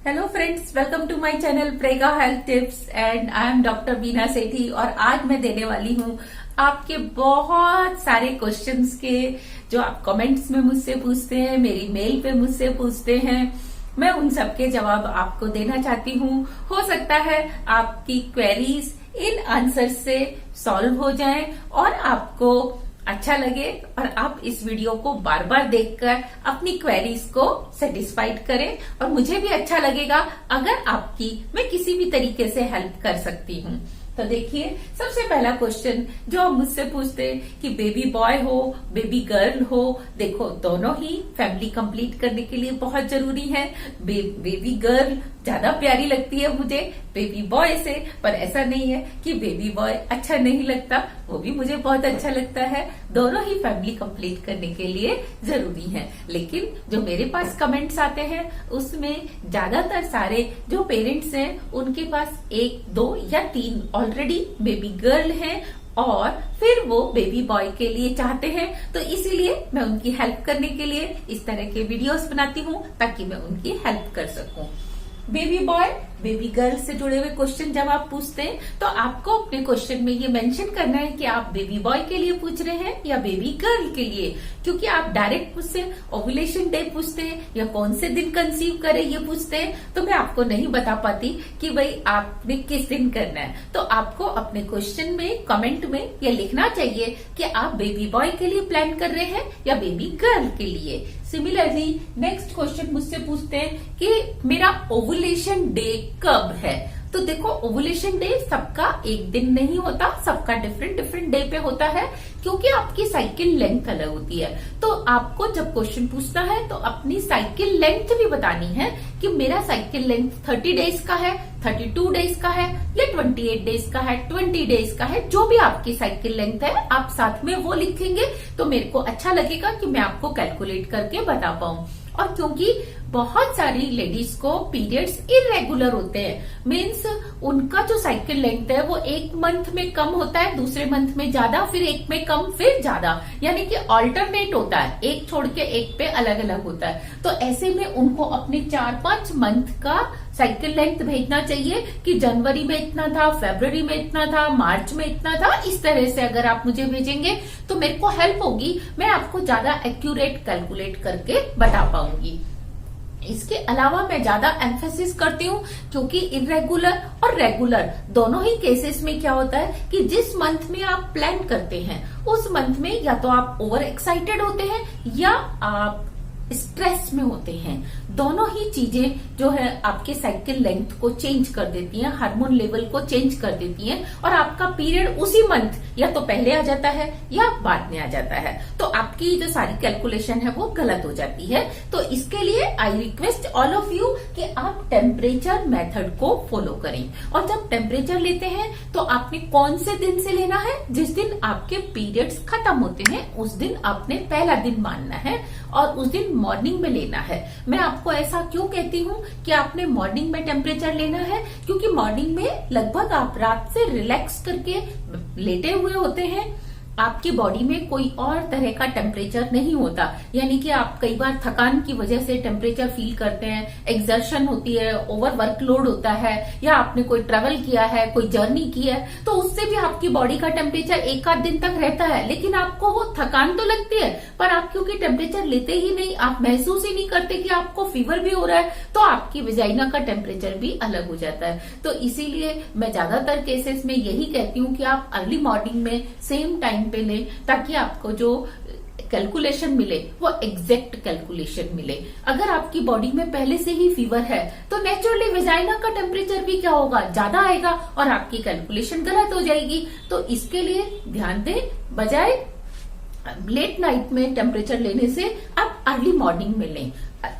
Hello friends, welcome to my channel Prega health tips and I am doctor Beena Sethi. और आज मैं देने वाली हूँ आपके बहुत सारे क्वेश्चंस के जो आप कमेंट्स में मुझसे पूछते हैं, मेरी मेल पे मुझसे पूछते हैं। मैं उन सबके जवाब आपको देना चाहती हूँ। हो सकता है आपकी क्वेरीज इन आंसर से सॉल्व हो जाएं और आपको अच्छा लगे और आप इस वीडियो को बार बार देखकर अपनी क्वेरीज को सेटिस्फाइड करें। और मुझे भी अच्छा लगेगा अगर आपकी मैं किसी भी तरीके से हेल्प कर सकती हूँ। तो देखिए, सबसे पहला क्वेश्चन जो आप मुझसे पूछते हैं कि बेबी बॉय हो बेबी गर्ल हो, देखो दोनों ही फैमिली कंप्लीट करने के लिए बहुत जरूरी है। बेबी गर्ल ज्यादा प्यारी लगती है मुझे बेबी बॉय से, पर ऐसा नहीं है कि बेबी बॉय अच्छा नहीं लगता, वो भी मुझे बहुत अच्छा लगता है। दोनों ही फैमिली कंप्लीट करने के लिए जरूरी है। लेकिन जो मेरे पास कमेंट्स आते हैं उसमें ज्यादातर सारे जो पेरेंट्स हैं उनके पास 1, 2 या 3 ऑलरेडी बेबी गर्ल हैं और फिर वो बेबी बॉय के लिए चाहते हैं। तो इसीलिए मैं उनकी हेल्प करने के लिए इस तरह के वीडियोस बनाती हूँ ताकि मैं उनकी हेल्प कर सकूं। बेबी बॉय बेबी गर्ल से जुड़े हुए क्वेश्चन जब आप पूछते हैं तो आपको अपने क्वेश्चन में ये मेंशन करना है कि आप बेबी बॉय के लिए पूछ रहे हैं या बेबी गर्ल के लिए। क्योंकि आप डायरेक्ट मुझसे ओव्यूलेशन डे पूछते हैं या कौन से दिन कंसीव करे ये पूछते हैं तो मैं आपको नहीं बता पाती कि भाई आपने किस दिन करना है। तो आपको अपने क्वेश्चन में कमेंट में ये लिखना चाहिए कि आप बेबी बॉय के लिए प्लान कर रहे हैं या बेबी गर्ल के लिए। सिमिलरली नेक्स्ट क्वेश्चन मुझसे पूछते हैं कि मेरा ओवुलेशन डे कब है। तो देखो, ओवुलेशन डे सबका एक दिन नहीं होता, सबका डिफरेंट डे पे होता है क्योंकि आपकी साइकिल लेंथ अलग होती है। तो आपको जब क्वेश्चन पूछना है तो अपनी साइकिल लेंथ भी बतानी है कि मेरा साइकिल लेंथ 30 डेज का है, 32 डेज का है या 28 डेज का है, 20 डेज का है। जो भी आपकी साइकिल लेंथ है आप साथ में वो लिखेंगे तो मेरे को अच्छा लगेगा कि मैं आपको कैलकुलेट करके बता पाऊं। और क्योंकि बहुत सारी लेडीज को पीरियड्स इरेगुलर होते हैं, मीन्स उनका जो साइकिल लेंथ है वो एक मंथ में कम होता है, दूसरे मंथ में ज्यादा, फिर एक में कम, फिर ज्यादा, यानी कि ऑल्टरनेट होता है, एक छोड़ के एक पे अलग अलग होता है। तो ऐसे में उनको अपने 4-5 मंथ का साइकिल लेंथ भेजना चाहिए कि जनवरी में इतना था, फरवरी में इतना था, मार्च में इतना था। इस तरह से अगर आप मुझे भेजेंगे तो मेरे को हेल्प होगी, मैं आपको ज्यादा एक्यूरेट कैलकुलेट करके बता पाऊंगी। इसके अलावा मैं ज्यादा एम्फेसिस करती हूँ क्योंकि इरेगुलर और रेगुलर दोनों ही केसेस में क्या होता है कि जिस मंथ में आप प्लान करते हैं उस मंथ में या तो आप ओवर एक्साइटेड होते हैं या आप स्ट्रेस में होते हैं। दोनों ही चीजें जो है आपके साइकिल लेंथ को चेंज कर देती हैं, हार्मोन लेवल को चेंज कर देती हैं और आपका पीरियड उसी मंथ या तो पहले आ जाता है या बाद में आ जाता है। तो आपकी जो सारी कैलकुलेशन है वो गलत हो जाती है। तो इसके लिए I request all of you कि आप टेम्परेचर मेथड को फॉलो करें। और जब टेम्परेचर लेते हैं तो आपने कौन से दिन से लेना है? जिस दिन आपके पीरियड्स खत्म होते हैं उस दिन आपने पहला दिन मानना है और उस दिन मॉर्निंग में लेना है। मैं आपको ऐसा क्यों कहती हूँ कि आपने मॉर्निंग में टेम्परेचर लेना है? क्योंकि मॉर्निंग में लगभग आप रात से रिलैक्स करके लेटे हुए होते हैं, आपकी बॉडी में कोई और तरह का टेम्परेचर नहीं होता। यानी कि आप कई बार थकान की वजह से टेम्परेचर फील करते हैं, एक्सर्शन होती है, ओवर वर्कलोड होता है या आपने कोई ट्रेवल किया है, कोई जर्नी की है, तो उससे भी आपकी बॉडी का टेम्परेचर 1-8 दिन तक रहता है। लेकिन आपको वो थकान तो लगती है पर आप क्योंकि टेम्परेचर लेते ही नहीं, आप महसूस ही नहीं करते कि आपको फीवर भी हो रहा है, तो आपकी वेजाइना का टेम्परेचर भी अलग हो जाता है। तो इसीलिए मैं ज्यादातर केसेस में यही कहती हूँ कि आप अर्ली मॉर्निंग में सेम टाइम पे लें ताकि आपको जो कैलकुलेशन मिले वो एग्जैक्ट कैलकुलेशन मिले। अगर आपकी बॉडी में पहले से ही फीवर है तो नेचुरली वेजाइना का टेम्परेचर भी क्या होगा, ज्यादा आएगा और आपकी कैलकुलेशन गलत हो जाएगी। तो इसके लिए ध्यान दें, बजाय लेट नाइट में टेम्परेचर लेने से आप अर्ली मॉर्निंग में लें।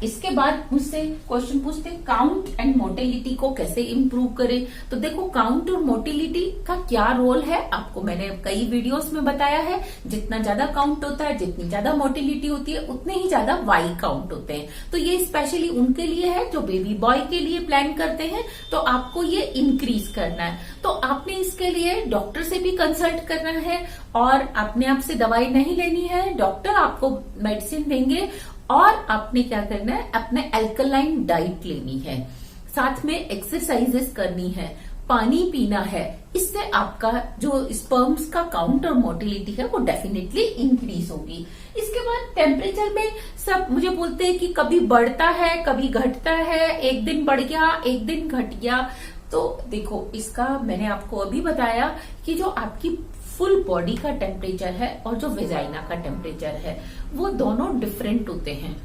इसके बाद मुझसे क्वेश्चन पूछते हैं काउंट एंड मोटिलिटी को कैसे इम्प्रूव करें। तो देखो, काउंट और मोटिलिटी का क्या रोल है आपको मैंने कई वीडियोस में बताया है। जितना ज्यादा काउंट होता है, जितनी ज्यादा मोटिलिटी होती है, उतने ही ज्यादा वाई काउंट होते हैं। तो ये स्पेशली उनके लिए है जो बेबी बॉय के लिए प्लान करते हैं। तो आपको ये इंक्रीज करना है तो आपने इसके लिए डॉक्टर से भी कंसल्ट करना है और अपने आप से दवाई नहीं लेनी है। डॉक्टर आपको मेडिसिन देंगे और आपने क्या करना है, अपने अल्कलाइन डाइट लेनी है। साथ में एक्सरसाइजेस करनी है, पानी पीना है, इससे आपका जो स्पर्म्स का काउंट और मोटिलिटी है वो डेफिनेटली इंक्रीज होगी। इसके बाद टेम्परेचर में सब मुझे बोलते हैं कि कभी बढ़ता है कभी घटता है, एक दिन बढ़ गया एक दिन घट गया। तो देखो, इसका मैंने आपको अभी बताया कि जो आपकी फुल बॉडी का टेम्परेचर है और जो वेजाइना का टेम्परेचर है वो दोनों डिफरेंट होते हैं।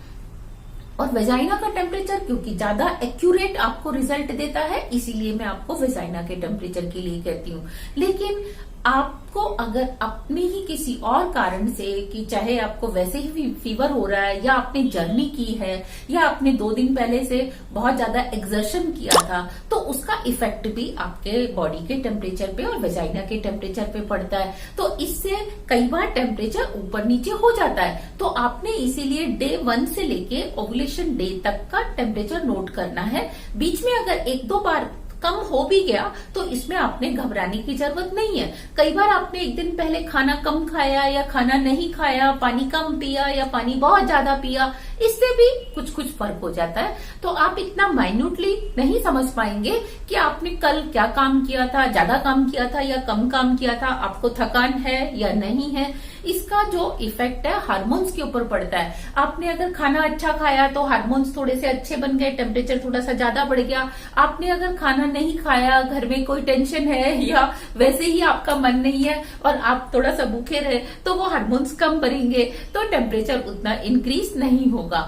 और वेजाइना का टेम्परेचर क्योंकि ज्यादा एक्यूरेट आपको रिजल्ट देता है, इसीलिए मैं आपको वेजाइना के टेम्परेचर के लिए कहती हूँ। लेकिन आपको अगर अपने ही किसी और कारण से, कि चाहे आपको वैसे ही फीवर हो रहा है या आपने जर्नी की है या आपने 2 दिन पहले से बहुत ज्यादा एक्सर्शन किया था, तो उसका इफेक्ट भी आपके बॉडी के टेम्परेचर पे और वेजाइना के टेम्परेचर पे पड़ता है। तो इससे कई बार टेम्परेचर ऊपर नीचे हो जाता है। तो आपने इसीलिए डे 1 से लेके ओवुलेशन डे तक का टेम्परेचर नोट करना है। बीच में अगर 1-2 बार कम हो भी गया तो इसमें आपने घबराने की जरूरत नहीं है। कई बार आपने एक दिन पहले खाना कम खाया या खाना नहीं खाया, पानी कम पिया या पानी बहुत ज्यादा पिया, इससे भी कुछ कुछ फर्क हो जाता है। तो आप इतना माइन्यूटली नहीं समझ पाएंगे कि आपने कल क्या काम किया था, ज्यादा काम किया था या कम काम किया था, आपको थकान है या नहीं है। इसका जो इफेक्ट है हार्मोन्स के ऊपर पड़ता है। आपने अगर खाना अच्छा खाया तो हार्मोन्स थोड़े से अच्छे बन गए, टेम्परेचर थोड़ा सा ज्यादा बढ़ गया। आपने अगर खाना नहीं खाया, घर में कोई टेंशन है या वैसे ही आपका मन नहीं है और आप थोड़ा सा भूखे रहे, तो वो हार्मोन्स कम बढ़ेंगे, तो टेम्परेचर उतना इंक्रीज नहीं होगा।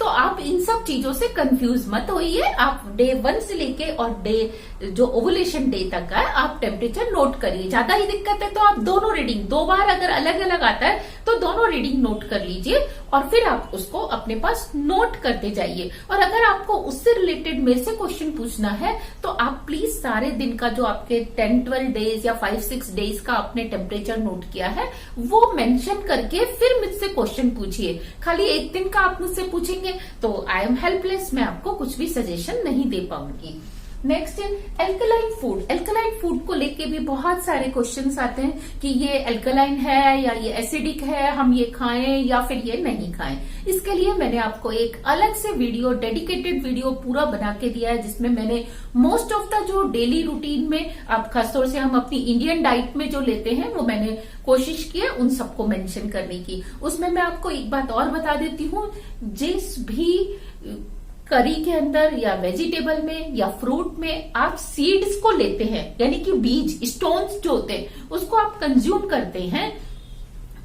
तो आप इन सब चीजों से कंफ्यूज मत होइए। आप डे 1 से लेके और डे जो ओवुलेशन डे तक का है आप टेम्परेचर नोट करिए। ज्यादा ही दिक्कत है तो आप दोनों रीडिंग 2 बार अगर अलग अलग आता है तो दोनों रीडिंग नोट कर लीजिए और फिर आप उसको अपने पास नोट करते जाइए। और अगर आपको उससे रिलेटेड मेरे से क्वेश्चन पूछना है तो आप प्लीज सारे दिन का जो आपके 10-12 डेज या 5-6 डेज का आपने टेम्परेचर नोट किया है वो मेंशन करके फिर मुझसे क्वेश्चन पूछिए। खाली एक दिन का आप मुझसे पूछेंगे तो आई एम हेल्पलेस, मैं आपको कुछ भी सजेशन नहीं दे पाऊंगी। नेक्स्ट है एल्कलाइन फूड। एल्कलाइन फूड को लेके भी बहुत सारे क्वेश्चंस आते हैं कि ये एल्कलाइन है या ये एसिडिक है, हम ये खाएं या फिर ये नहीं खाएं। इसके लिए मैंने आपको एक अलग से वीडियो, डेडिकेटेड वीडियो पूरा बना के दिया है, जिसमें मैंने मोस्ट ऑफ द जो डेली रूटीन में आप खासतौर से हम अपनी इंडियन डाइट में जो लेते हैं वो मैंने कोशिश की है उन सबको मेंशन करने की। उसमें मैं आपको एक बात और बता देती हूँ, जिस भी करी के अंदर या वेजिटेबल में या फ्रूट में आप सीड्स को लेते हैं, यानी कि बीज, स्टोन्स जो होते हैं उसको आप कंज्यूम करते हैं,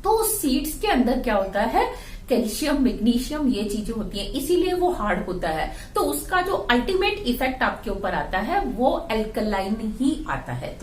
तो उस सीड्स के अंदर क्या होता है, कैल्शियम, मैग्नीशियम, ये चीजें होती हैं, इसीलिए वो हार्ड होता है। तो उसका जो अल्टीमेट इफेक्ट आपके ऊपर आता है वो एल्कलाइन ही आता है।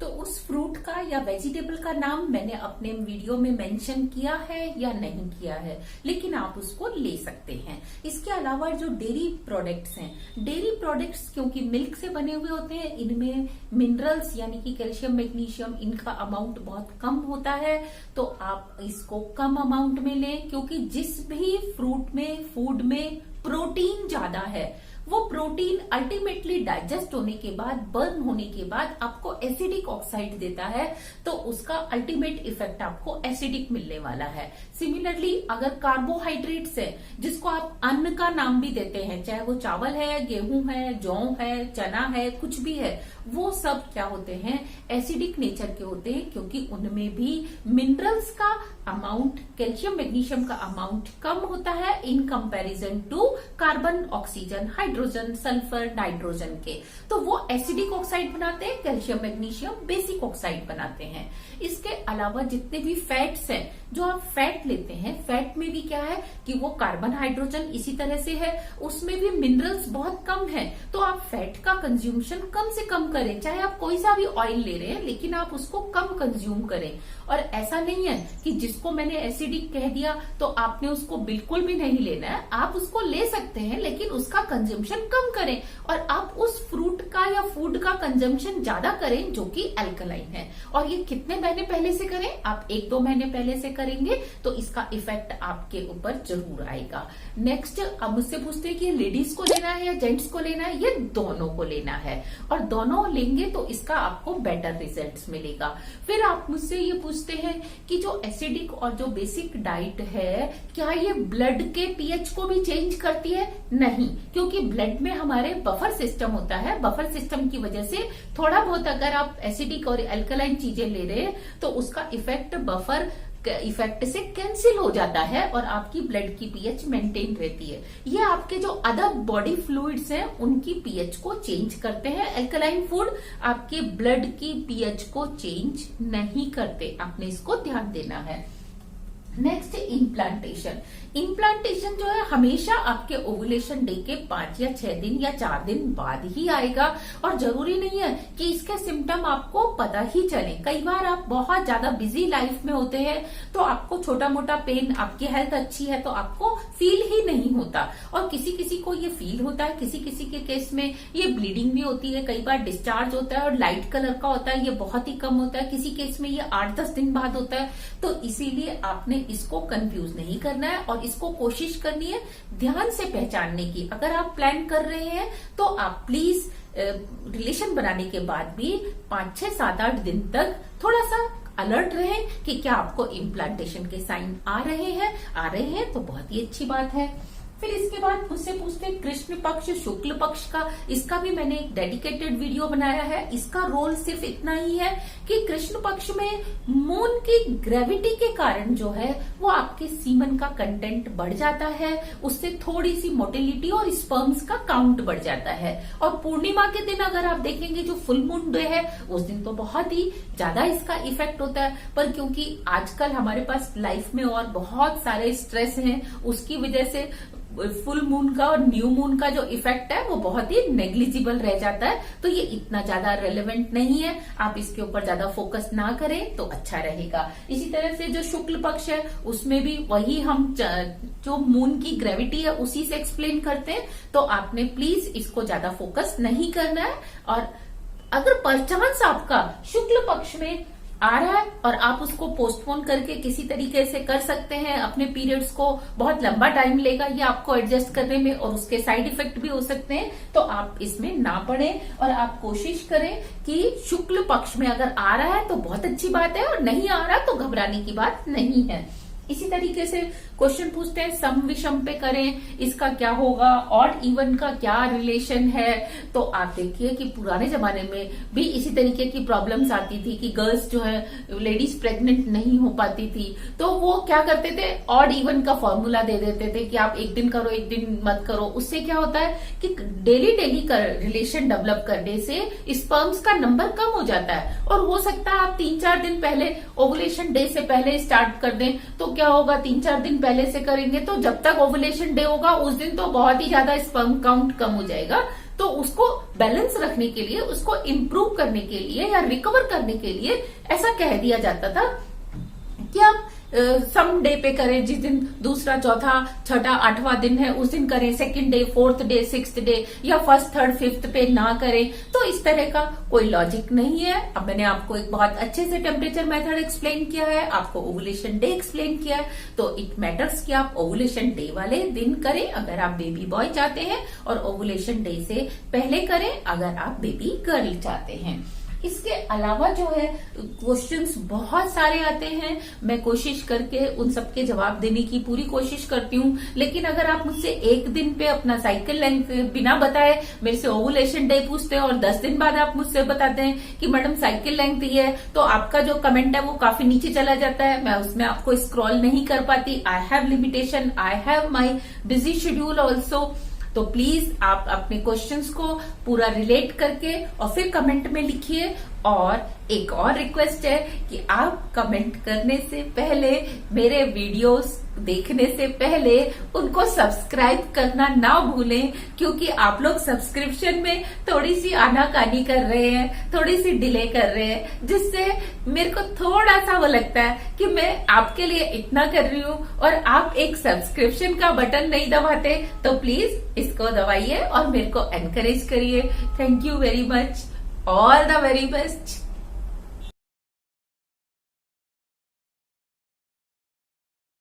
तो उस फ्रूट का या वेजिटेबल का नाम मैंने अपने वीडियो में मेंशन किया है या नहीं किया है, लेकिन आप उसको ले सकते हैं। इसके अलावा जो डेयरी प्रोडक्ट्स हैं, डेयरी प्रोडक्ट्स क्योंकि मिल्क से बने हुए होते हैं, इनमें मिनरल्स यानी कि कैल्शियम, मैग्नीशियम, इनका अमाउंट बहुत कम होता है, तो आप इसको कम अमाउंट में लें। क्योंकि जिस भी फ्रूट में, फूड में प्रोटीन ज्यादा है, वो प्रोटीन अल्टीमेटली डाइजेस्ट होने के बाद, बर्न होने के बाद आपको एसिडिक ऑक्साइड देता है, तो उसका अल्टीमेट इफेक्ट आपको एसिडिक मिलने वाला है। सिमिलरली अगर कार्बोहाइड्रेट्स है, जिसको आप अन्न का नाम भी देते हैं, चाहे वो चावल है, गेहूं है, जौ है, चना है, कुछ भी है, वो सब क्या होते हैं, एसिडिक नेचर के होते हैं, क्योंकि उनमें भी मिनरल्स का अमाउंट, कैल्शियम, मैग्नीशियम का अमाउंट कम होता है in comparison to carbon, oxygen, hydrogen, sulphur, nitrogen के। तो वो एसिडिक ऑक्साइड बनाते हैं, कैल्शियम, मैग्नीशियम बेसिक ऑक्साइड बनाते हैं। इसके अलावा जितने भी फैट्स हैं, जो आप फैट लेते हैं, फैट में भी क्या है कि वो कार्बन, हाइड्रोजन इसी तरह से है, उसमें भी मिनरल्स बहुत कम है। तो आप फैट का कंज्यूमशन कम से कम करें, चाहे आप कोई सा भी ऑयल ले रहे हैं, लेकिन आप उसको कम कंज्यूम करें। और ऐसा नहीं है कि जिसको मैंने एसिडिक कह दिया तो आपने उसको बिल्कुल भी नहीं लेना है, आप उसको ले सकते हैं, लेकिन उसका कंजम्पशन कम करें और आप उस फ्रूट का या फूड का कंजम्पशन ज्यादा करें जो कि अल्कलाइन है। और ये कितने महीने पहले से करें, आप 1-2 महीने पहले से करेंगे तो इसका इफेक्ट आपके ऊपर जरूर आएगा। नेक्स्ट, अब मुझसे पूछते हैं कि लेडीज को लेना है या जेंट्स को लेना है, ये दोनों को लेना है, और दोनों लेंगे तो इसका आपको बेटर रिजल्ट्स मिलेगा। फिर आप मुझसे ये पूछते हैं कि जो एसिडिक और जो बेसिक डाइट है, क्या ये ब्लड के पीएच को भी चेंज करती है? नहीं, क्योंकि ब्लड में हमारे बफर सिस्टम होता है। बफर सिस्टम की वजह से थोड़ा बहुत अगर आप एसिडिक और अल्कलाइन चीजें ले रहे हैं तो उसका इफेक्ट बफर इफेक्ट से कैंसिल हो जाता है और आपकी ब्लड की पीएच मेंटेन रहती है। ये आपके जो अदर बॉडी फ्लूइड्स हैं उनकी पीएच को चेंज करते हैं। अल्कलाइन फूड आपके ब्लड की पीएच को चेंज नहीं करते, आपने इसको ध्यान देना है। Next, implantation. इम्प्लांटेशन जो है हमेशा आपके ओवुलेशन डे के 5 या 6 दिन या 4 दिन बाद ही आएगा, और जरूरी नहीं है कि इसके सिम्टम आपको पता ही चले। कई बार आप बहुत ज्यादा बिजी लाइफ में होते हैं तो आपको छोटा मोटा पेन, आपकी हेल्थ अच्छी है तो आपको फील ही नहीं होता, और किसी किसी को ये फील होता है, किसी किसी के केस में ये ब्लीडिंग भी होती है, कई बार डिस्चार्ज होता है और लाइट कलर का होता है, ये बहुत ही कम होता है, किसी केस में ये 8-10 दिन बाद होता है। तो इसीलिए आपने इसको कंफ्यूज नहीं करना है और इसको कोशिश करनी है ध्यान से पहचानने की। अगर आप प्लान कर रहे हैं तो आप प्लीज रिलेशन बनाने के बाद भी 5, 6, 7, 8 दिन तक थोड़ा सा अलर्ट रहें कि क्या आपको इम्प्लांटेशन के साइन आ रहे हैं तो बहुत ही अच्छी बात है। फिर इसके बाद मुझसे पूछते हैं कृष्ण पक्ष शुक्ल पक्ष का। इसका भी मैंने एक डेडिकेटेड वीडियो बनाया है। इसका रोल सिर्फ इतना ही है कि कृष्ण पक्ष में मून की ग्रेविटी के कारण जो है वो आपके सीमन का कंटेंट बढ़ जाता है, उससे थोड़ी सी मोटिलिटी और स्पर्म्स का काउंट बढ़ जाता है। और पूर्णिमा के दिन अगर आप देखेंगे जो फुल मून डे है उस दिन तो बहुत ही ज्यादा इसका इफेक्ट होता है, पर क्योंकि आजकल हमारे पास लाइफ में और बहुत सारे स्ट्रेस हैं उसकी वजह से फुल मून का और न्यू मून का जो इफेक्ट है वो बहुत ही नेग्लिजिबल रह जाता है, तो ये इतना ज्यादा रेलेवेंट नहीं है। आप इसके ऊपर ज्यादा फोकस ना करें तो अच्छा रहेगा। इसी तरह से जो शुक्ल पक्ष है उसमें भी वही हम जो मून की ग्रेविटी है उसी से एक्सप्लेन करते हैं, तो आपने प्लीज इसको ज्यादा फोकस नहीं करना है। और अगर परचांस आपका शुक्ल पक्ष में आ रहा है और आप उसको पोस्टपोन करके किसी तरीके से कर सकते हैं, अपने पीरियड्स को बहुत लंबा टाइम लेगा ये आपको एडजस्ट करने में और उसके साइड इफेक्ट भी हो सकते हैं, तो आप इसमें ना पड़े और आप कोशिश करें कि शुक्ल पक्ष में अगर आ रहा है तो बहुत अच्छी बात है और नहीं आ रहा तो घबराने की बात नहीं है। इसी तरीके से क्वेश्चन पूछते हैं सम विषम पे करें इसका क्या होगा, ऑड इवन का क्या रिलेशन है। तो आप देखिए कि पुराने जमाने में भी इसी तरीके की प्रॉब्लम्स आती थी कि गर्ल्स जो है लेडीज प्रेग्नेंट नहीं हो पाती थी, तो वो क्या करते थे ऑड इवन का फॉर्मूला दे देते थे कि आप एक दिन करो एक दिन मत करो। उससे क्या होता है कि डेली डेली रिलेशन डेवलप करने से स्पर्म्स का नंबर कम हो जाता है, और हो सकता है आप 3-4 दिन पहले ओवुलेशन डे से पहले स्टार्ट कर दें, तो क्या होगा 3-4 दिन पहले से करेंगे तो जब तक ओवुलेशन डे होगा उस दिन तो बहुत ही ज्यादा स्पर्म काउंट कम हो जाएगा। तो उसको बैलेंस रखने के लिए, उसको इम्प्रूव करने के लिए या रिकवर करने के लिए ऐसा कह दिया जाता था कि आप सम डे पे करें, जिस दिन दूसरा, चौथा, छठा, 8वां दिन है उस दिन करें, second day, 4th day, 6th day या 1st, 3rd, 5th पे ना करें। तो इस तरह का कोई लॉजिक नहीं है। अब मैंने आपको एक बहुत अच्छे से टेम्परेचर मेथड एक्सप्लेन किया है, आपको ओवुलेशन डे एक्सप्लेन किया है, तो इट मैटर्स कि आप ओवुलेशन डे वाले दिन करें अगर आप बेबी बॉय चाहते हैं, और ओवुलेशन डे से पहले करें अगर आप बेबी गर्ल चाहते हैं। इसके अलावा जो है क्वेश्चंस बहुत सारे आते हैं, मैं कोशिश करके उन सबके जवाब देने की पूरी कोशिश करती हूँ, लेकिन अगर आप मुझसे एक दिन पे अपना साइकिल लेंथ बिना बताए मेरे से ओवुलेशन डे पूछते हैं और 10 दिन बाद आप मुझसे बताते हैं कि मैडम साइकिल लेंथ ये है, तो आपका जो कमेंट है वो काफी नीचे चला जाता है, मैं उसमें आपको स्क्रॉल नहीं कर पाती। I have limitation, I have my busy schedule also. तो प्लीज आप अपने क्वेश्चंस को पूरा रिलेट करके और फिर कमेंट में लिखिए। और एक और रिक्वेस्ट है कि आप कमेंट करने से पहले, मेरे वीडियोस देखने से पहले उनको सब्सक्राइब करना ना भूलें, क्योंकि आप लोग सब्सक्रिप्शन में थोड़ी सी आनाकानी कर रहे हैं, थोड़ी सी डिले कर रहे हैं, जिससे मेरे को थोड़ा सा वो लगता है कि मैं आपके लिए इतना कर रही हूँ और आप एक सब्सक्रिप्शन का बटन नहीं दबाते। तो प्लीज इसको दबाइए और मेरे को एनकरेज करिए। Thank you very much, all the very best.